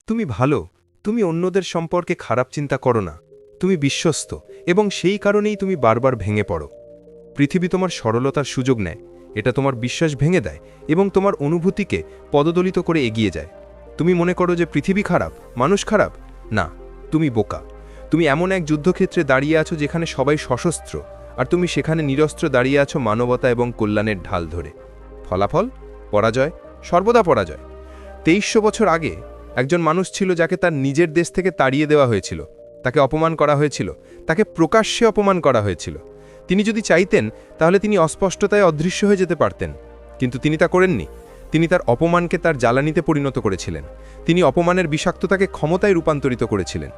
তুমি ভালো, তুমি অন্যদের সম্পর্কে খারাপ চিন্তা করো না, তুমি বিশ্বস্ত এবং সেই কারণেই তুমি বারবার ভেঙে পড়ো। পৃথিবী তোমার সরলতার সুযোগ নেয়, এটা তোমার বিশ্বাস ভেঙে দেয় এবং তোমার অনুভূতিকে পদদলিত করে এগিয়ে যায়। তুমি মনে করো যে পৃথিবী খারাপ, মানুষ খারাপ। না, তুমি বোকা। তুমি এমন এক যুদ্ধক্ষেত্রে দাঁড়িয়ে আছো যেখানে সবাই সশস্ত্র, আর তুমি সেখানে নিরস্ত্র দাঁড়িয়ে আছো মানবতা এবং কল্যাণের ঢাল ধরে। ফলাফল পরাজয়, সর্বদা পরাজয়। 2300 বছর আগে একজন মানুষ ছিল যাকে তার নিজের দেশ থেকে তাড়িয়ে দেওয়া হয়েছিল, তাকে অপমান করা হয়েছিল, তাকে প্রকাশ্যে অপমান করা হয়েছিল। তিনি যদি চাইতেন তাহলে তিনি অস্পষ্টতায় অদৃশ্য হয়ে যেতে পারতেন, কিন্তু তিনি তা করেননি। তিনি তার অপমানকে তার জ্বালানিতে পরিণত করেছিলেন। তিনি অপমানের বিষাক্ততাকে ক্ষমতায় রূপান্তরিত করেছিলেন,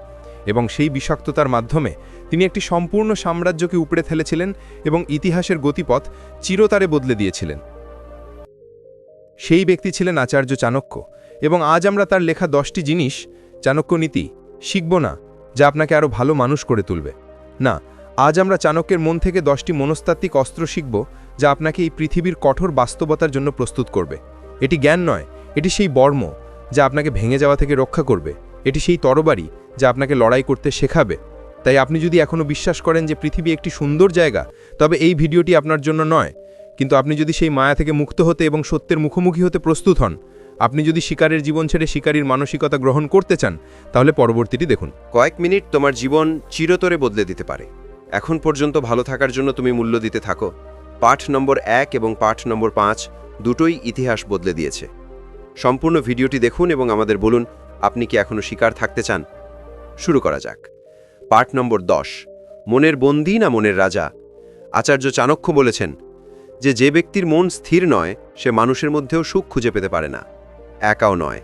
এবং সেই বিষাক্ততার মাধ্যমে তিনি একটি সম্পূর্ণ সাম্রাজ্যকে উপড়ে ফেলেছিলেন এবং ইতিহাসের গতিপথ চিরতরে বদলে দিয়েছিলেন। সেই ব্যক্তি ছিলেন আচার্য চাণক্য, এবং আজ আমরা তার লেখা 10টি জিনিস, চাণক্য নীতি শিখব না, যা আপনাকে আরও ভালো মানুষ করে তুলবে। না, আজ আমরা চাণক্যের মন থেকে 10টি মনস্তাত্ত্বিক অস্ত্র শিখব, যা আপনাকে এই পৃথিবীর কঠোর বাস্তবতার জন্য প্রস্তুত করবে। এটি জ্ঞান নয়, এটি সেই বর্ম যা আপনাকে ভেঙে যাওয়া থেকে রক্ষা করবে। এটি সেই তরবারি যা আপনাকে লড়াই করতে শেখাবে। তাই আপনি যদি এখনও বিশ্বাস করেন যে পৃথিবী একটি সুন্দর জায়গা, তবে এই ভিডিওটি আপনার জন্য নয়। কিন্তু আপনি যদি সেই মায়া থেকে মুক্ত হতে এবং সত্যের মুখোমুখি হতে প্রস্তুত হন, আপনি যদি শিকারের জীবন ছেড়ে শিকারীর মানসিকতা গ্রহণ করতে চান, তাহলে পরবর্তীটি দেখুন। কয়েক মিনিট তোমার জীবন চিরতরে বদলে দিতে পারে। এখন পর্যন্ত ভালো থাকার জন্য তুমি মূল্য দিতে থাকো। পাঠ নম্বর 1 এবং পাঠ নম্বর 5 দুটোই ইতিহাস বদলে দিয়েছে। সম্পূর্ণ ভিডিওটি দেখুন এবং আমাদের বলুন আপনি কি এখনও শিকার থাকতে চান। শুরু করা যাক। পাঠ নম্বর 10, মনের বন্দী না মনের রাজা। আচার্য চাণক্য বলেছেন যে ব্যক্তির মন স্থির নয় সে মানুষের মধ্যেও সুখ খুঁজে পেতে পারে না, একাও নয়।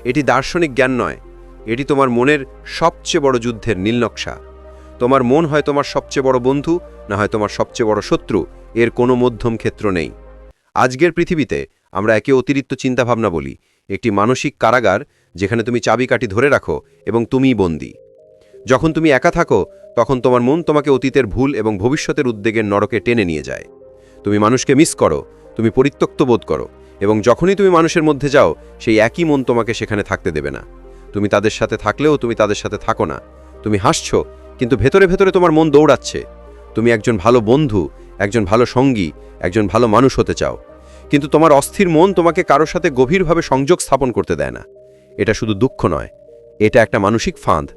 এটি দার্শনিক জ্ঞান নয়, এটি তোমার মনের সবচেয়ে বড় যুদ্ধের নীলনকশা। তোমার মন হয় তোমার সবচেয়ে বড় বন্ধু, না হয় তোমার সবচেয়ে বড় শত্রু, এর কোনো মধ্যম ক্ষেত্র নেই। আজকের পৃথিবীতে আমরা একে অতিরিক্ত চিন্তাভাবনা বলি, একটি মানসিক কারাগার যেখানে তুমি চাবিকাঠি ধরে রাখো এবং তুমিই বন্দী। যখন তুমি একা থাকো তখন তোমার মন তোমাকে অতীতের ভুল এবং ভবিষ্যতের উদ্বেগের নরকে টেনে নিয়ে যায়। তুমি মানুষকে মিস করো, তুমি পরিত্যক্ত বোধ করো, এবং যখনই তুমি মানুষের মধ্যে যাও সেই একই মন তোমাকে সেখানে থাকতে দেবে না। তুমি তাদের সাথে থাকলেও তুমি তাদের সাথে থাকো না। তুমি হাসছো, কিন্তু ভেতরে ভেতরে তোমার মন দৌড়াচ্ছে। তুমি একজন ভালো বন্ধু, একজন ভালো সঙ্গী, একজন ভালো মানুষ হতে চাও, কিন্তু তোমার অস্থির মন তোমাকে কারোর সাথে গভীরভাবে সংযোগ স্থাপন করতে দেয় না। এটা শুধু দুঃখ নয়, এটা একটা মানসিক ফাঁদ।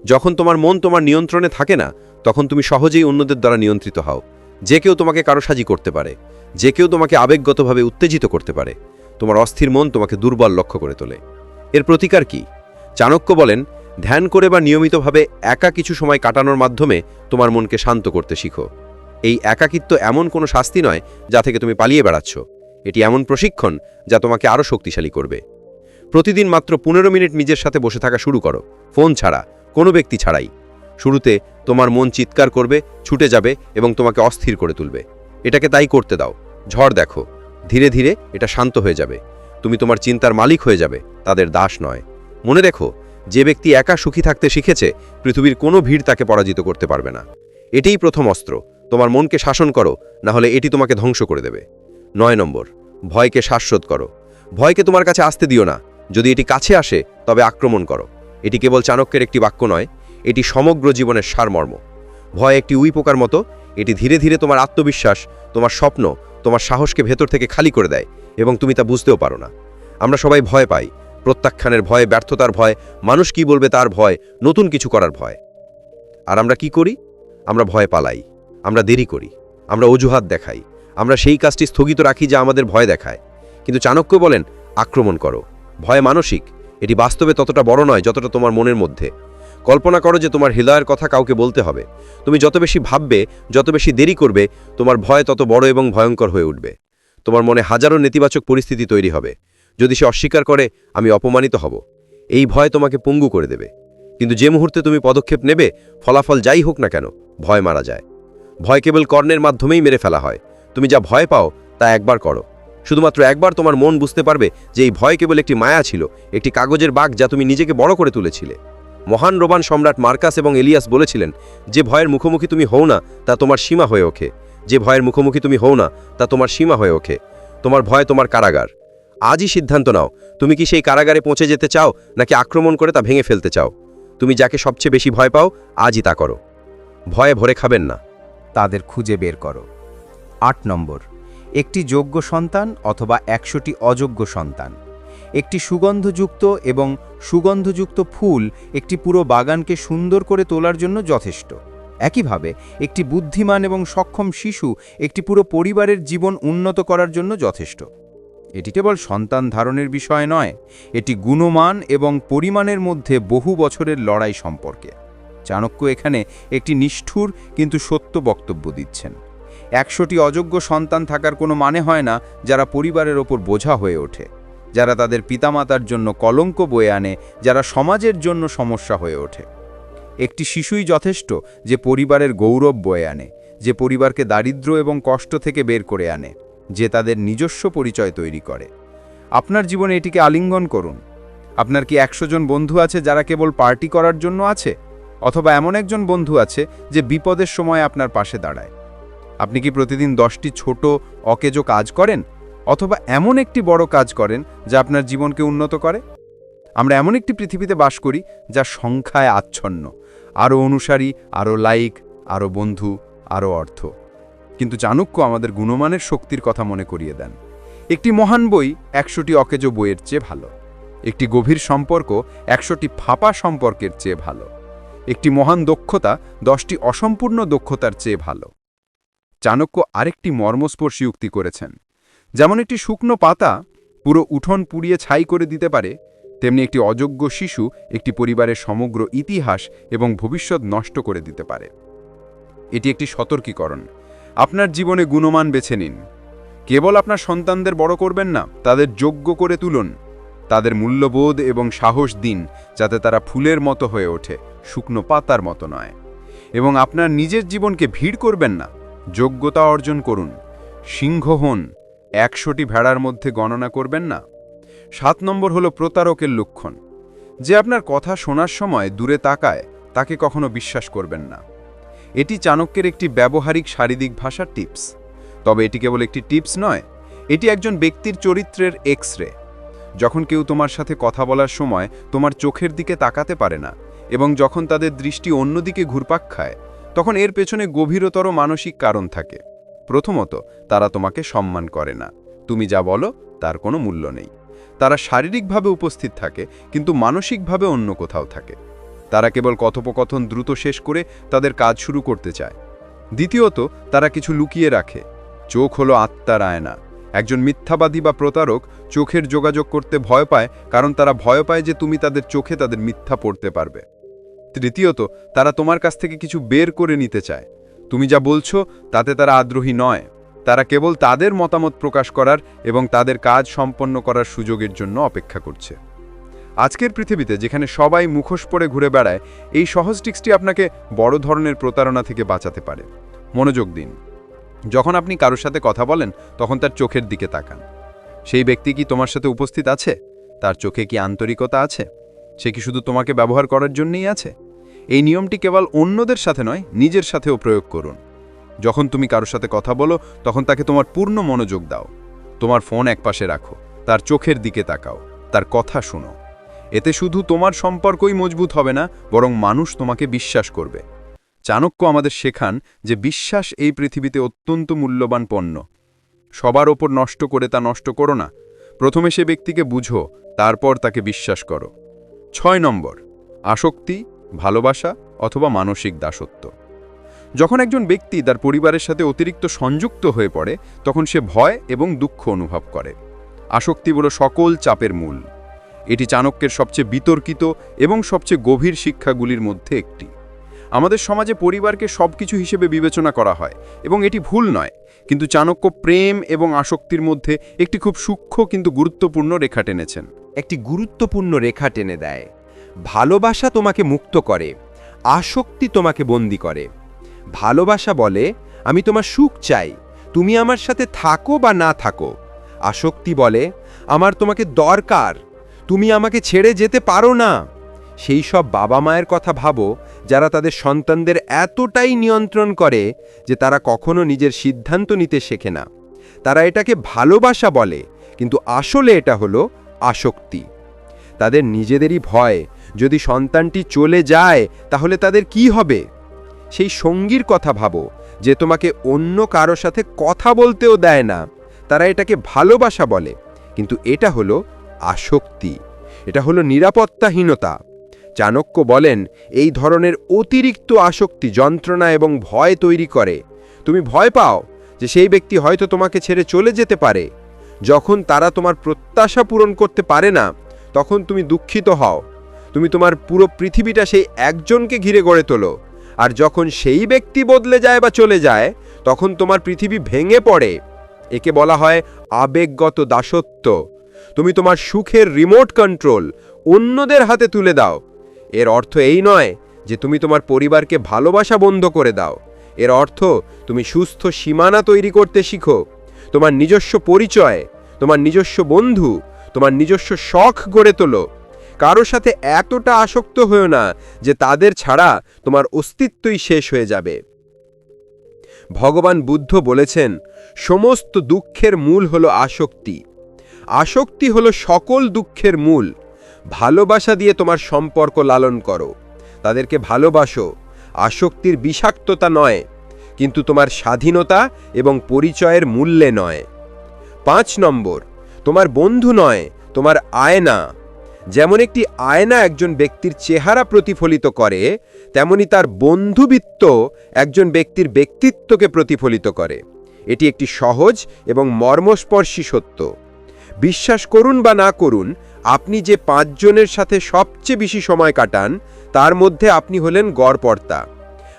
যখন তোমার মন তোমার নিয়ন্ত্রণে থাকে না, তখন তুমি সহজেই অন্যদের দ্বারা নিয়ন্ত্রিত হও। যে কেউ তোমাকে কারসাজি করতে পারে, যে কেউ তোমাকে আবেগগতভাবে উত্তেজিত করতে পারে। তোমার অস্থির মন তোমাকে দুর্বল লক্ষ্য করে তোলে। এর প্রতিকার কি? চাণক্য বলেন, ধ্যান করে বা নিয়মিতভাবে একা কিছু সময় কাটানোর মাধ্যমে তোমার মনকে শান্ত করতে শিখো। এই একাকিত্ব এমন কোনো শাস্তি নয় যা থেকে তুমি পালিয়ে বেড়াচ্ছ, এটি এমন প্রশিক্ষণ যা তোমাকে আরও শক্তিশালী করবে। প্রতিদিন মাত্র 15 মিনিট নিজের সাথে বসে থাকা শুরু করো, ফোন ছাড়া, কোনো ব্যক্তি ছাড়াই। শুরুতে তোমার মন চিৎকার করবে, ছুটে যাবে এবং তোমাকে অস্থির করে তুলবে। এটাকে তাই করতে দাও, ঝড় দেখো। ধীরে ধীরে এটা শান্ত হয়ে যাবে। তুমি তোমার চিন্তার মালিক হয়ে যাবে, তাদের দাস নয়। মনে রেখো, যে ব্যক্তি একা সুখী থাকতে শিখেছে, পৃথিবীর কোনো ভিড় তাকে পরাজিত করতে পারবে না। এটাই প্রথম অস্ত্র। তোমার মনকে শাসন করো, না হলে এটি তোমাকে ধ্বংস করে দেবে। 9 নম্বর, ভয়কে শ্বাসরোধ করো। ভয়কে তোমার কাছে আসতে দিও না। যদি এটি কাছে আসে তবে আক্রমণ করো। এটি কেবল চাণক্যের একটি বাক্য নয়, এটি সমগ্র জীবনের সারমর্ম। ভয় একটি উই পোকার মতো, এটি ধীরে ধীরে তোমার আত্মবিশ্বাস, তোমার স্বপ্ন, তোমার সাহসকে ভেতর থেকে খালি করে দেয়, এবং তুমি তা বুঝতেও পারো না। আমরা সবাই ভয় পাই, প্রত্যাখ্যানের ভয়, ব্যর্থতার ভয়, মানুষ কি বলবে তার ভয়, নতুন কিছু করার ভয়। আর আমরা কি করি? আমরা ভয় পালাই, আমরা দেরি করি, আমরা অজুহাত দেখাই, আমরা সেই কাজটি স্থগিত রাখি যা আমাদের ভয় দেখায়। কিন্তু চাণক্য বলেন, আক্রমণ করো। ভয় মানসিক, এটি বাস্তবে ততটা বড় নয় যতটা তোমার মনের মধ্যে। কল্পনা করো যে তোমার হৃদয়ের কথা কাউকে বলতে হবে। তুমি যত বেশি ভাববে, যত বেশি দেরি করবে, তোমার ভয় তত বড় এবং ভয়ঙ্কর হয়ে উঠবে। তোমার মনে হাজারো নেতিবাচক পরিস্থিতি তৈরি হবে। যদি সে অস্বীকার করে, আমি অপমানিত হব, এই ভয় তোমাকে পঙ্গু করে দেবে। কিন্তু যে মুহূর্তে তুমি পদক্ষেপ নেবে, ফলাফল যাই হোক না কেন, ভয় মারা যায়। ভয় কেবল কর্ণের মাধ্যমেই মেরে ফেলা হয়। তুমি যা ভয় পাও তা একবার করো, শুধুমাত্র একবার। তোমার মন বুঝতে পারবে যে এই ভয় কেবল একটি মায়া ছিল, একটি কাগজের বাঘ যা তুমি নিজেকে বড় করে তুলেছিলে। মহান রোমান সম্রাট মার্কাস এবং এলিয়াস বলেছিলেন, যে ভয়ের মুখোমুখি তুমি হও না তা তোমার সীমা হয়ে ওঠে। যে ভয়ের মুখোমুখি তুমি হও না তা তোমার সীমা হয়ে ওঠে। তোমার ভয় তোমার কারাগার। আজই সিদ্ধান্ত নাও, তুমি কি সেই কারাগারে পৌঁছে যেতে চাও নাকি আক্রমণ করে তা ভেঙে ফেলতে চাও। তুমি যাকে সবচেয়ে বেশি ভয় পাও আজই তা করো। ভয়ে ভরে খাবেন না। তাদের খুঁজে বের করো। ৮ নম্বর, একটি যোগ্য সন্তান অথবা ১০০টি অযোগ্য সন্তান। একটি সুগন্ধযুক্ত এবং সুগন্ধযুক্ত ফুল একটি পুরো বাগানকে সুন্দর করে তোলার জন্য যথেষ্ট। একইভাবে একটি বুদ্ধিমান এবং সক্ষম শিশু একটি পুরো পরিবারের জীবন উন্নত করার জন্য যথেষ্ট। এটি কেবল সন্তান ধারণের বিষয় নয়, এটি গুণমান এবং পরিমাণের মধ্যে বহু বছরের লড়াই সম্পর্কে। চাণক্য এখানে একটি নিষ্ঠুর কিন্তু সত্য বক্তব্য দিচ্ছেন। ১০০টি অযোগ্য সন্তান থাকার কোনো মানে হয় না যারা পরিবারের ওপর বোঝা হয়ে ওঠে, যারা তাদের পিতামাতার জন্য কলঙ্ক বয়ে আনে, যারা সমাজের জন্য সমস্যা হয়ে ওঠে। একটি শিশুই যথেষ্ট যে পরিবারের গৌরব বয়ে আনে, যে পরিবারকে দারিদ্র্য এবং কষ্ট থেকে বের করে আনে, যে তাদের নিজস্ব পরিচয় তৈরি করে। আপনার জীবনে এটিকে আলিঙ্গন করুন। আপনার কি ১০০ জন বন্ধু আছে যারা কেবল পার্টি করার জন্য আছে, অথবা এমন একজন বন্ধু আছে যে বিপদের সময় আপনার পাশে দাঁড়ায়? আপনি কি প্রতিদিন 10টি ছোট অকেজো কাজ করেন, অথবা এমন একটি বড় কাজ করেন যা আপনার জীবনকে উন্নত করে? আমরা এমন একটি পৃথিবীতে বাস করি যা সংখ্যায় আচ্ছন্ন, আরও অনুসারী, আরও লাইক, আরও বন্ধু, আরও অর্থ। কিন্তু চাণক্য আমাদের গুণমানের শক্তির কথা মনে করিয়ে দেন। একটি মহান বই ১০০টি অকেজো বইয়ের চেয়ে ভালো। একটি গভীর সম্পর্ক ১০০টি ফাঁপা সম্পর্কের চেয়ে ভালো। একটি মহান দক্ষতা 10টি অসম্পূর্ণ দক্ষতার চেয়ে ভালো। চাণক্য আরেকটি মর্মস্পর্শী উক্তি করেছেন, যেমন একটি শুকনো পাতা পুরো উঠোন পুড়িয়ে ছাই করে দিতে পারে, তেমনি একটি অযোগ্য শিশু একটি পরিবারের সমগ্র ইতিহাস এবং ভবিষ্যৎ নষ্ট করে দিতে পারে। এটি একটি সতর্কীকরণ। আপনার জীবনে গুণমান বেছে নিন। কেবল আপনার সন্তানদের বড় করবেন না, তাদের যোগ্য করে তুলুন। তাদের মূল্যবোধ এবং সাহস দিন যাতে তারা ফুলের মতো হয়ে ওঠে, শুকনো পাতার মতো নয়। এবং আপনার নিজের জীবনকে ভিড় করবেন না, যোগ্যতা অর্জন করুন। সিংহ হন, ১০০টি ভেড়ার মধ্যে গণনা করবেন না। ৭ নম্বর হলো প্রতারকের লক্ষণ। যে আপনার কথা শোনার সময় দূরে তাকায় তাকে কখনো বিশ্বাস করবেন না। এটি চাণক্যের একটি ব্যবহারিক শারীরিক ভাষার টিপস। তবে এটি কেবল একটি টিপস নয়, এটি একজন ব্যক্তির চরিত্রের এক্স-রে। যখন কেউ তোমার সাথে কথা বলার সময় তোমার চোখের দিকে তাকাতে পারে না, এবং যখন তাদের দৃষ্টি অন্যদিকে ঘুরপাক খায়, তখন এর পেছনে গভীরতর মানসিক কারণ থাকে। প্রথমত, তারা তোমাকে সম্মান করে না। তুমি যা বলো তার কোনো মূল্য নেই। তারা শারীরিকভাবে উপস্থিত থাকে কিন্তু মানসিকভাবে অন্য কোথাও থাকে। তারা কেবল কথোপকথন দ্রুত শেষ করে তাদের কাজ শুরু করতে চায়। দ্বিতীয়ত, তারা কিছু লুকিয়ে রাখে। চোখ হলো আত্মার আয়না। একজন মিথ্যাবাদী বা প্রতারক চোখের যোগাযোগ করতে ভয় পায়, কারণ তারা ভয় পায় যে তুমি তাদের চোখে তাদের মিথ্যা পড়তে পারবে। তৃতীয়ত, তারা তোমার কাছ থেকে কিছু বের করে নিতে চায়। তুমি যা বলছো তাতে তারা আগ্রহী নয়। তারা কেবল তাদের মতামত প্রকাশ করার এবং তাদের কাজ সম্পন্ন করার সুযোগের জন্য অপেক্ষা করছে। আজকের পৃথিবীতে যেখানে সবাই মুখোশ পরে ঘুরে বেড়ায়, এই সহজ টিক্সটি আপনাকে বড় ধরনের প্রতারণা থেকে বাঁচাতে পারে। মনোযোগ দিন। যখন আপনি কারোর সাথে কথা বলেন তখন তার চোখের দিকে তাকান। সেই ব্যক্তি কি তোমার সাথে উপস্থিত আছে? তার চোখে কি আন্তরিকতা আছে? সে কি শুধু তোমাকে ব্যবহার করার জন্যই আছে? এই নিয়মটি কেবল অন্যদের সাথে নয়, নিজের সাথেও প্রয়োগ করুন। যখন তুমি কারোর সাথে কথা বলো তখন তাকে তোমার পূর্ণ মনোযোগ দাও। তোমার ফোন একপাশে রাখো, তার চোখের দিকে তাকাও, তার কথা শোনো। এতে শুধু তোমার সম্পর্কই মজবুত হবে না, বরং মানুষ তোমাকে বিশ্বাস করবে। চাণক্য আমাদের শেখান যে বিশ্বাস এই পৃথিবীতে অত্যন্ত মূল্যবান পণ্য। সবার ওপর নষ্ট করে তা নষ্ট করো না। প্রথমে সে ব্যক্তিকে বুঝো, তারপর তাকে বিশ্বাস করো। ৬ নম্বর, আসক্তি, ভালোবাসা অথবা মানসিক দাসত্ব। যখন একজন ব্যক্তি তার পরিবারের সাথে অতিরিক্ত সংযুক্ত হয়ে পড়ে তখন সে ভয় এবং দুঃখ অনুভব করে। আসক্তি হলো সকল চাপের মূল। এটি চাণক্যের সবচেয়ে বিতর্কিত এবং সবচেয়ে গভীর শিক্ষাগুলির মধ্যে একটি। আমাদের সমাজে পরিবারকে সবকিছু হিসেবে বিবেচনা করা হয় এবং এটি ভুল নয়, কিন্তু চাণক্য প্রেম এবং আসক্তির মধ্যে একটি খুব সূক্ষ্ম কিন্তু গুরুত্বপূর্ণ রেখা টেনেছেন। একটি গুরুত্বপূর্ণ রেখা টেনে দেয়। ভালোবাসা তোমাকে মুক্ত করে, আসক্তি তোমাকে বন্দী করে। ভালোবাসা বলে আমি তোমার সুখ চাই, তুমি আমার সাথে থাকো বা না থাকো। আসক্তি বলে আমার তোমাকে দরকার, তুমি আমাকে ছেড়ে যেতে পারো না। সেই সব বাবা মায়ের কথা ভাবো যারা তাদের সন্তানদের এতটাই নিয়ন্ত্রণ করে যে তারা কখনো নিজের সিদ্ধান্ত নিতে শেখে না। তারা এটাকে ভালোবাসা বলে, কিন্তু আসলে এটা হলো আসক্তি। তাদের নিজেদেরই ভয়, যদি সন্তানটি চলে যায় তাহলে তাদের কি হবে। সেই সঙ্গীর কথা ভাবো যে তোমাকে অন্য কারো সাথে কথা বলতেও দেয় না, তারা এটাকে ভালোবাসা বলে, কিন্তু এটা হলো আসক্তি, এটা হলো নিরাপত্তাহীনতা। চাণক্য বলেন, এই ধরনের অতিরিক্ত আসক্তি যন্ত্রণা এবং ভয় তৈরি করে। তুমি ভয় পাও যে সেই ব্যক্তি হয়তো তোমাকে ছেড়ে চলে যেতে পারে। যখন তারা তোমার প্রত্যাশা পূরণ করতে পারে না, তখন তুমি দুঃখিত হও। তুমি তোমার পুরো পৃথিবীটা সেই একজনকে ঘিরে গড়ে তোলো, আর যখন সেই ব্যক্তি বদলে যায় বা চলে যায়, তখন তোমার পৃথিবী ভেঙে পড়ে। একে বলা হয় আবেগগত দাসত্ব। তুমি তোমার সুখের রিমোট কন্ট্রোল অন্যদের হাতে তুলে দাও। এর অর্থ এই নয় যে তুমি তোমার পরিবারকে ভালোবাসা বন্ধ করে দাও। এর অর্থ তুমি সুস্থ সীমানা তৈরি করতে শিখো। তোমার নিজস্ব পরিচয়, তোমার নিজস্ব বন্ধু, তোমার নিজস্ব শখ গড়ে তোলো। কারো সাথে এতটা আসক্ত হয়েও না যে তাদের ছাড়া তোমার অস্তিত্বই শেষ হয়ে যাবে। ভগবান বুদ্ধ বলেছেন, সমস্ত দুঃখের মূল হলো আসক্তি। আসক্তি হলো সকল দুঃখের মূল। ভালোবাসা দিয়ে তোমার সম্পর্ক লালন করো, তাদেরকে ভালোবাসো, আসক্তির বিষাক্ততা নয়, কিন্তু তোমার স্বাধীনতা এবং পরিচয়ের মূল্যে নয়। 5 নম্বর, তোমার বন্ধু নয়, তোমার আয়না। যেমন একটি আয়না একজন ব্যক্তির চেহারা প্রতিফলিত করে, তেমনি তার বন্ধুবিত্ত একজন ব্যক্তির ব্যক্তিত্বকে প্রতিফলিত করে। এটি একটি সহজ এবং মর্মস্পর্শী সত্য। বিশ্বাস করুন বা না করুন, আপনি যে 5 জনের সাথে সবচেয়ে বেশি সময় কাটান, তার মধ্যে আপনি হলেন গড়পড়তা।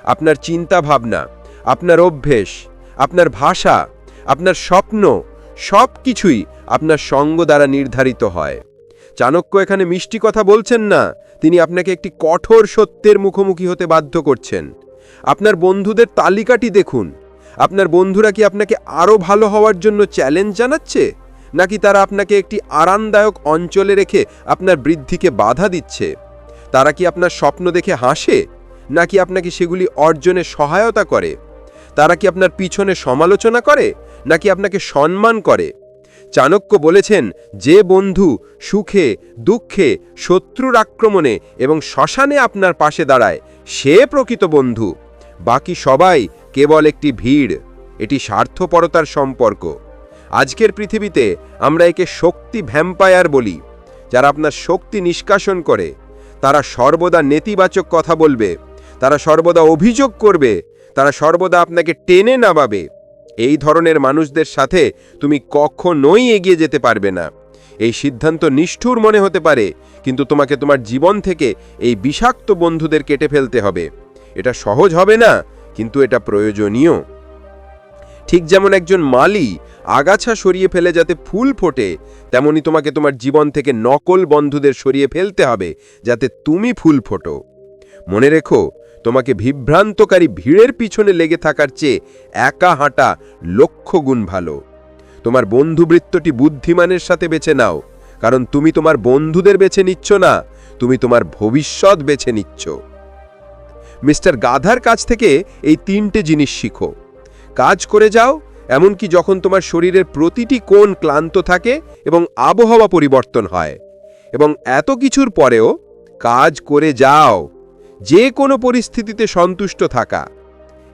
আপনার চিন্তা ভাবনা, আপনার অভ্যেস, আপনার ভাষা, আপনার স্বপ্ন, সব কিছুই আপনার সঙ্গ দ্বারা নির্ধারিত হয়। চাণক্য এখানে মিষ্টি কথা বলছেন না, তিনি আপনাকে একটি কঠোর সত্যের মুখোমুখি হতে বাধ্য করছেন। আপনার বন্ধুদের তালিকাটি দেখুন। আপনার বন্ধুরা কি আপনাকে আরও ভালো হওয়ার জন্য চ্যালেঞ্জ জানাচ্ছে, নাকি তারা আপনাকে একটি আরামদায়ক অঞ্চলে রেখে আপনার বৃদ্ধিকে বাধা দিচ্ছে? তারা কি আপনার স্বপ্ন দেখে হাসে, নাকি আপনাকে সেগুলি অর্জনে সহায়তা করে? তারা কি আপনার পিছনে সমালোচনা করে, নাকি আপনাকে সম্মান করে? চাণক্য বলেছেন, যে বন্ধু সুখে দুঃখে শত্রুর আক্রমণে এবং শ্মশানে আপনার পাশে দাঁড়ায়, সে প্রকৃত বন্ধু। বাকি সবাই কেবল একটি ভিড়। এটি স্বার্থপরতার সম্পর্ক। আজকের পৃথিবীতে আমরা একে শক্তি ভ্যাম্পায়ার বলি। যারা আপনার শক্তি নিষ্কাশন করে, তারা সর্বদা নেতিবাচক কথা বলবে, তারা সর্বদা অভিযোগ করবে, তারা সর্বদা আপনাকে টেনে নামাবে। এই ধরনের মানুষদের সাথে তুমি কখনোই এগিয়ে যেতে পারবে না। এই সিদ্ধান্ত নিষ্ঠুর মনে হতে পারে, কিন্তু তোমাকে তোমার জীবন থেকে এই বিষাক্ত বন্ধুদের কেটে ফেলতে হবে। এটা সহজ হবে না, কিন্তু এটা প্রয়োজনীয়। ঠিক যেমন একজন মালি আগাছা সরিয়ে ফেলে যাতে ফুল ফোটে, তেমনি তোমাকে তোমার জীবন থেকে নকল বন্ধুদের সরিয়ে ফেলতে হবে যাতে তুমি ফুল ফোটো। মনে রেখো, তোমাকে বিভ্রান্তকারী ভিড়ের পিছনে লেগে থাকার চেয়ে একা হাঁটা লক্ষ গুণ ভালো। তোমার বন্ধুবৃত্তটি বুদ্ধিমানের সাথে বেছে নাও, কারণ তুমি তোমার বন্ধুদের বেছে নিচ্ছ না, তুমি তোমার ভবিষ্যৎ বেছে নিচ্ছ। মিস্টার গাধার কাছ থেকে এই 3টে জিনিস শিখো। কাজ করে যাও, এমনকি যখন তোমার শরীরের প্রতিটি কোণ ক্লান্ত থাকে এবং আবহাওয়া পরিবর্তন হয়। এবং এত কিছুর পরেও কাজ করে যাও, যে কোনো পরিস্থিতিতে সন্তুষ্ট থাকা।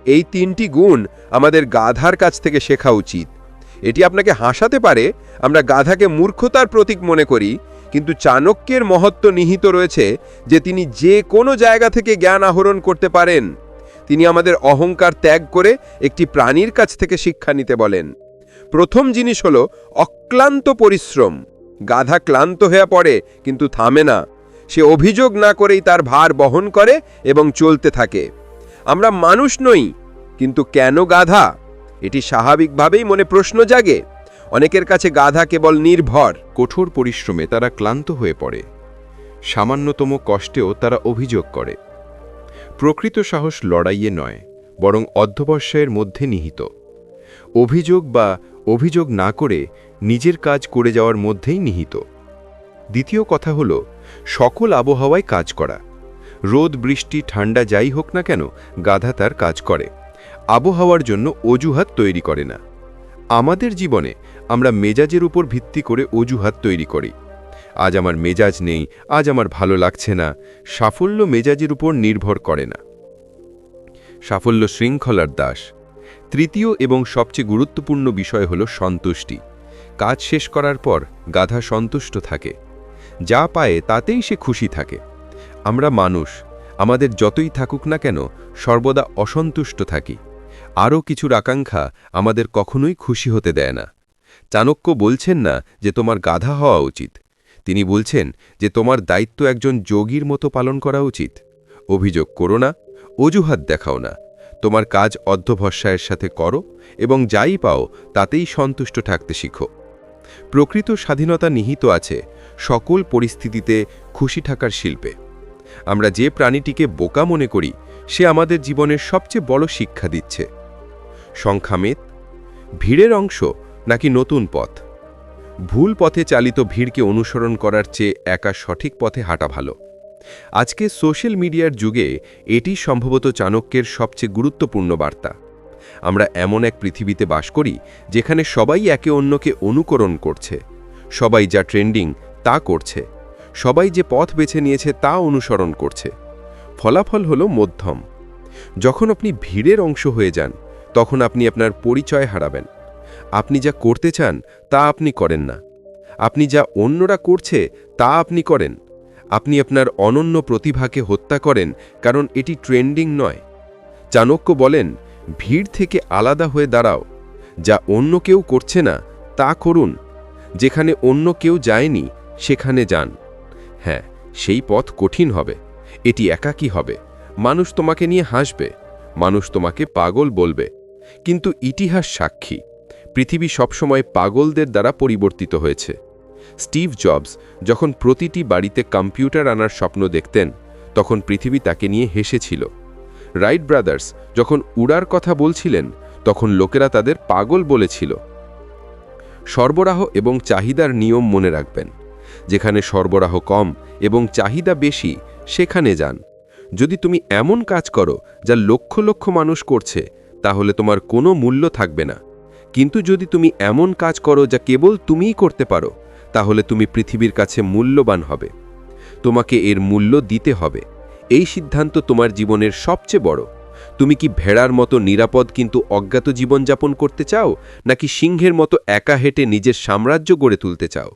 এই 3টি গুণ আমাদের গাধার কাছ থেকে শেখা উচিত। এটি আপনাকে হাসাতে পারে, আমরা গাধাকে মূর্খতার প্রতীক মনে করি, কিন্তু চাণক্যের মহত্ব নিহিত রয়েছে যে তিনি যে কোনো জায়গা থেকে জ্ঞান আহরণ করতে পারেন। তিনি আমাদের অহংকার ত্যাগ করে একটি প্রাণীর কাছ থেকে শিক্ষা নিতে বলেন। প্রথম জিনিস হলো অক্লান্ত পরিশ্রম। গাধা ক্লান্ত হয়ে পড়ে, কিন্তু থামে না। সে অভিযোগ না করেই তার ভার বহন করে এবং চলতে থাকে। আমরা মানুষ নই, কিন্তু কেন গাধা? এটি স্বাভাবিকভাবেই মনে প্রশ্ন জাগে। অনেকের কাছে গাধা কেবল নির্ভর। কঠোর পরিশ্রমে তারা ক্লান্ত হয়ে পড়ে, সামান্যতম কষ্টেও তারা অভিযোগ করে। প্রকৃত সাহস লড়াইয়ে নয়, বরং অধ্যবসায়ের মধ্যে নিহিত। অভিযোগ না করে নিজের কাজ করে যাওয়ার মধ্যেই নিহিত। দ্বিতীয় কথা হল সকল আবহাওয়ায় কাজ করা। রোদ বৃষ্টি ঠান্ডা যাই হোক না কেন, গাধা তার কাজ করে। আবহাওয়ার জন্য অজুহাত তৈরি করে না। আমাদের জীবনে আমরা মেজাজের উপর ভিত্তি করে অজুহাত তৈরি করি। আজ আমার মেজাজ নেই, আজ আমার ভালো লাগছে না। সাফল্য মেজাজের উপর নির্ভর করে না। সাফল্য শৃঙ্খলার দাস। তৃতীয় এবং সবচেয়ে গুরুত্বপূর্ণ বিষয় হল সন্তুষ্টি। কাজ শেষ করার পর গাধা সন্তুষ্ট থাকে। যা পায় তাতেই সে খুশি থাকে। আমরা মানুষ, আমাদের যতই থাকুক না কেন সর্বদা অসন্তুষ্ট থাকি। আরও কিছুর আকাঙ্ক্ষা আমাদের কখনোই খুশি হতে দেয় না। চাণক্য বলছেন না যে তোমার গাধা হওয়া উচিত, তিনি বলছেন যে তোমার দায়িত্ব একজন যোগীর মতো পালন করা উচিত। অভিযোগ করো না, অজুহাত দেখাও না, তোমার কাজ অধ্যবসায়ের সাথে করো এবং যাই পাও তাতেই সন্তুষ্ট থাকতে শিখো। প্রকৃত স্বাধীনতা নিহিত আছে সকল পরিস্থিতিতে খুশি থাকার শিল্পে। আমরা যে প্রাণীটিকে বোকা মনে করি সে আমাদের জীবনের সবচেয়ে বড় শিক্ষা দিচ্ছে। সংখ্যামেত, ভিড়ের অংশ নাকি নতুন পথ? ভুল পথে চালিত ভিড়কে অনুসরণ করার চেয়ে একা সঠিক পথে হাঁটা ভালো। আজকে সোশ্যাল মিডিয়ার যুগে এটি সম্ভবত চাণক্যের সবচেয়ে গুরুত্বপূর্ণ বার্তা। আমরা এমন এক পৃথিবীতে বাস করি যেখানে সবাই একে অন্যকে অনুকরণ করছে, সবাই যা ট্রেন্ডিং তা করছে, সবাই যে পথ বেছে নিয়েছে তা অনুসরণ করছে। ফলাফল হলো মধ্যম। যখন আপনি ভিড়ের অংশ হয়ে যান তখন আপনি আপনার পরিচয় হারাবেন। আপনি যা করতে চান তা আপনি করেন না, আপনি যা অন্যরা করছে তা আপনি করেন। আপনি আপনার অনন্য প্রতিভাকে হত্যা করেন কারণ এটি ট্রেন্ডিং নয়। চাণক্য বলেন, ভিড় থেকে আলাদা হয়ে দাঁড়াও। যা অন্য কেউ করছে না তা করুন। যেখানে অন্য কেউ যায়নি সেখানে যান। হ্যাঁ, সেই পথ কঠিন হবে, এটি একাকী হবে, মানুষ তোমাকে নিয়ে হাসবে, মানুষ তোমাকে পাগল বলবে। কিন্তু ইতিহাস সাক্ষী, পৃথিবী সবসময় পাগলদের দ্বারা পরিবর্তিত হয়েছে। স্টিভ জবস যখন প্রতিটি বাড়িতে কম্পিউটার আনার স্বপ্ন দেখতেন তখন পৃথিবী তাকে নিয়ে হেসেছিল। রাইট ব্রাদার্স যখন উড়ার কথা বলছিলেন তখন লোকেরা তাদের পাগল বলেছিল। সরবরাহ এবং চাহিদার নিয়ম মনে রাখবেন। যেখানে সরবরাহ কম এবং চাহিদা বেশি সেখানে যান। যদি তুমি এমন কাজ করো যা লক্ষ লক্ষ মানুষ করছে তাহলে তোমার কোনো মূল্য থাকবে না। কিন্তু যদি তুমি এমন কাজ করো যা কেবল তুমিই করতে পারো তাহলে তুমি পৃথিবীর কাছে মূল্যবান হবে। তোমাকে এর মূল্য দিতে হবে। এই সিদ্ধান্ত তোমার জীবনের সবচেয়ে বড়। তুমি কি ভেড়ার মতো নিরাপদ কিন্তু অজ্ঞাত জীবনযাপন করতে চাও, নাকি সিংহের মতো একা হেঁটে নিজের সাম্রাজ্য গড়ে তুলতে চাও?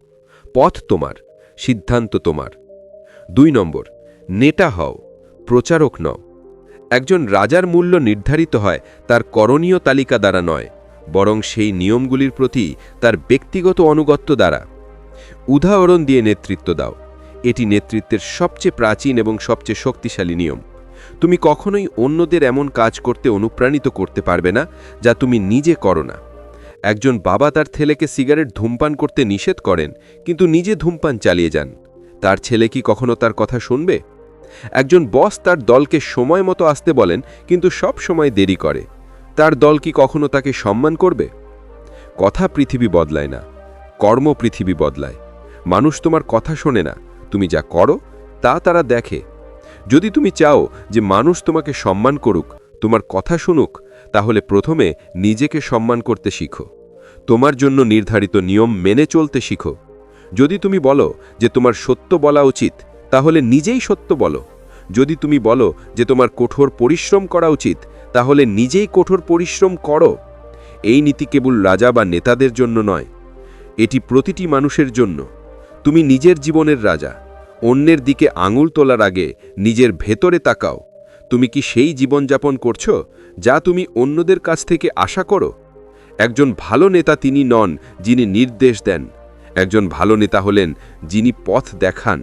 পথ তোমার, সিদ্ধান্ত তোমার। 2 নম্বর, নেতা হও, প্রচারক নও। একজন রাজার মূল্য নির্ধারিত হয় তার করণীয় তালিকা দ্বারা নয়, বরং সেই নিয়মগুলির প্রতি তার ব্যক্তিগত আনুগত্য দ্বারা। উদাহরণ দিয়ে নেতৃত্ব দাও। এটি নেতৃত্বের সবচেয়ে প্রাচীন এবং সবচেয়ে শক্তিশালী নিয়ম। তুমি কখনোই অন্যদের এমন কাজ করতে অনুপ্রাণিত করতে পারবে না যা তুমি নিজে করো না। একজন বাবা তার ছেলেকে সিগারেট ধূমপান করতে নিষেধ করেন কিন্তু নিজে ধূমপান চালিয়ে যান। তার ছেলে কি কখনো তার কথা শুনবে? একজন বস তার দলকে সময় মতো আসতে বলেন কিন্তু সব সময় দেরি করে। তার দল কি কখনো তাকে সম্মান করবে? কথা পৃথিবী বদলায় না, কর্ম পৃথিবী বদলায়। মানুষ তোমার কথা শোনে না, তুমি যা করো তা তারা দেখে। যদি তুমি চাও যে মানুষ তোমাকে সম্মান করুক, তোমার কথা শুনুক, তাহলে প্রথমে নিজেকে সম্মান করতে শিখো। তোমার জন্য নির্ধারিত নিয়ম মেনে চলতে শিখো। যদি তুমি বলো যে তোমার সত্য বলা উচিত, তাহলে নিজেই সত্য বলো। যদি তুমি বলো যে তোমার কঠোর পরিশ্রম করা উচিত, তাহলে নিজেই কঠোর পরিশ্রম করো। এই নীতি কেবল রাজা বা নেতাদের জন্য নয়, এটি প্রতিটি মানুষের জন্য। তুমি নিজের জীবনের রাজা। অন্যের দিকে আঙুল তোলার আগে নিজের ভেতরে তাকাও। তুমি কি সেই জীবনযাপন করছো যা তুমি অন্যদের কাছ থেকে আশা করো? একজন ভালো নেতা তিনি নন যিনি নির্দেশ দেন। একজন ভালো নেতা হলেন যিনি পথ দেখান।